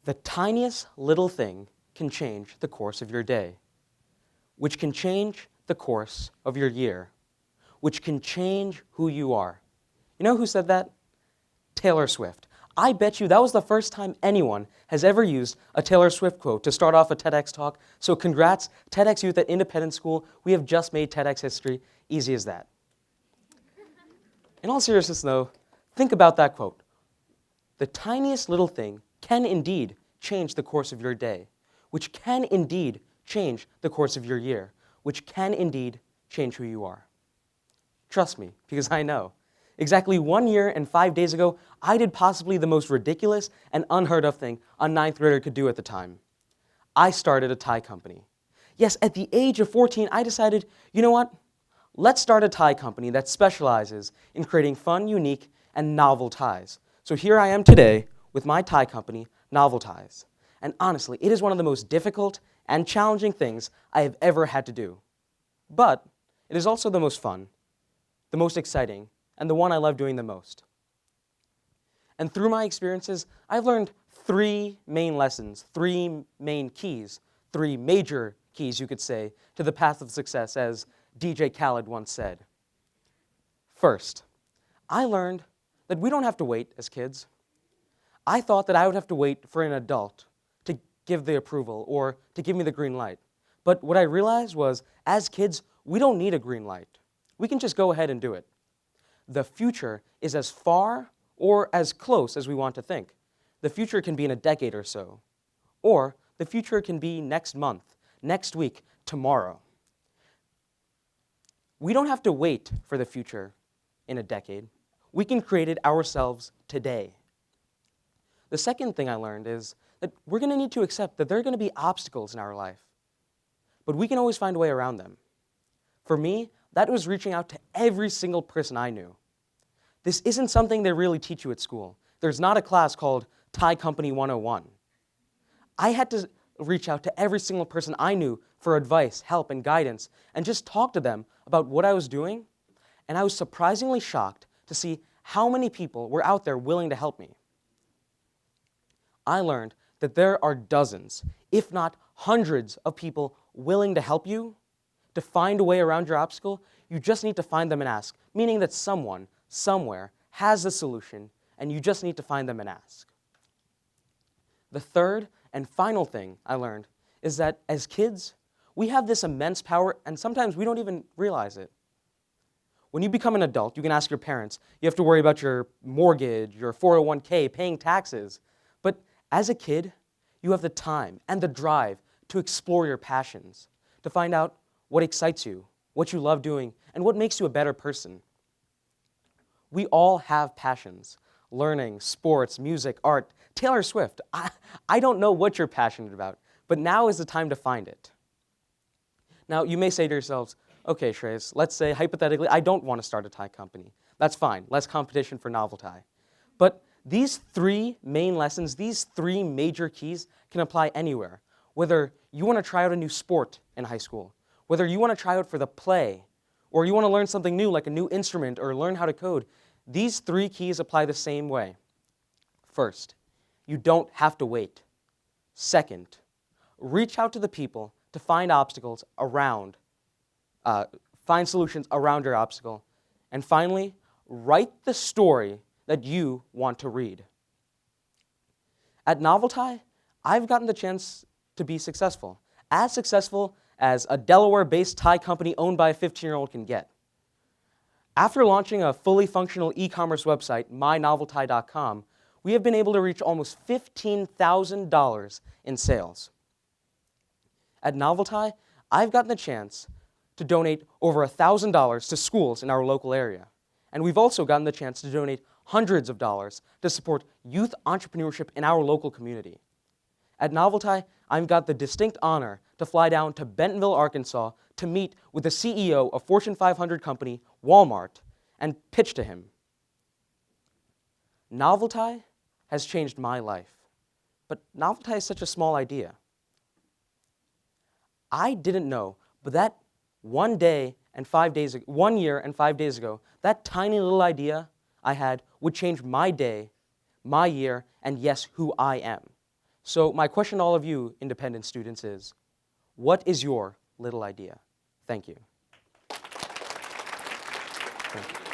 The tiniest little thing can change the course of your day, which can change the course of your year, which can change who you are. You know who said that? Taylor Swift. I bet you that was the first time anyone has ever used a Taylor Swift quote to start off a TEDx talk. So congrats, TEDxYouth at Independence School. We have just made TEDx history. Easy as that. In all seriousness, though, think about that quote. The tiniest little thing can indeed change the course of your day, which can indeed change the course of your year, which can indeed change who you are. Trust me, because I know. Exactly 1 year and 5 days ago, I did possibly the most ridiculous and unheard of thing a ninth grader could do at the time. I started a tie company. Yes, at the age of 14, I decided, you know what? Let's start a tie company that specializes in creating fun, unique, and novel ties. So here I am today with my tie company, Novel Ties. And honestly, it is one of the most difficult and challenging things I have ever had to do. But it is also the most fun, the most exciting, and the one I love doing the most. And through my experiences, I've learned 3 main lessons, 3 main keys, 3 major keys, you could say, to the path of success, as DJ Khaled once said. First, I learned that we don't have to wait as kids. I thought that I would have to wait for an adult to give the approval or to give me the green light. But what I realized was, as kids, we don't need a green light. We can just go ahead and do it. The future is as far or as close as we want to think. The future can be in a decade or so. Or the future can be next month, next week, tomorrow. We don't have to wait for the future in a decade. We can create it ourselves today. The second thing I learned is that we're going to need to accept that there are going to be obstacles in our life, but we can always find a way around them. For me, that was reaching out to every single person I knew. This isn't something they really teach you at school. There's not a class called Tie Company 101. I had to reach out to every single person I knew for advice, help, and guidance, and just talk to them about what I was doing, and I was surprisingly shocked to see how many people were out there willing to help me. I learned that there are dozens, if not hundreds, of people willing to help you, to find a way around your obstacle. You just need to find them and ask, meaning that someone, somewhere, has a solution, and you just need to find them and ask. The third and final thing I learned is that as kids, we have this immense power, and sometimes we don't even realize it. When you become an adult, you can ask your parents. You have to worry about your mortgage, your 401k, paying taxes. But as a kid, you have the time and the drive to explore your passions, to find out what excites you, what you love doing, and what makes you a better person. We all have passions: learning, sports, music, art. Taylor Swift, I don't know what you're passionate about, but now is the time to find it. Now, you may say to yourselves, okay, Shreyas, let's say, hypothetically, I don't want to start a tie company. That's fine. Less competition for Novel Tie. But these 3 main lessons, these 3 major keys can apply anywhere. Whether you want to try out a new sport in high school, whether you want to try out for the play, or you want to learn something new like a new instrument or learn how to code, these 3 keys apply the same way. First, you don't have to wait. Second, reach out to the people to find obstacles around, find solutions around your obstacle. And finally, write the story that you want to read. At Novel Tie, I've gotten the chance to be successful as a Delaware-based tie company owned by a 15-year-old can get. After launching a fully functional e-commerce website, mynoveltie.com, we have been able to reach almost $15,000 in sales. At Novel Tie, I've gotten the chance to donate over $1,000 to schools in our local area. And we've also gotten the chance to donate hundreds of dollars to support youth entrepreneurship in our local community. At Novel Tie, I've got the distinct honor to fly down to Bentonville, Arkansas to meet with the CEO of Fortune 500 company Walmart and pitch to him. Novel Tie has changed my life, but Novel Tie is such a small idea. I didn't know, but that 1 year and 5 days ago, that tiny little idea I had would change my day, my year, and yes, who I am. So my question to all of you independent students is, what is your little idea? Thank you. Thank you.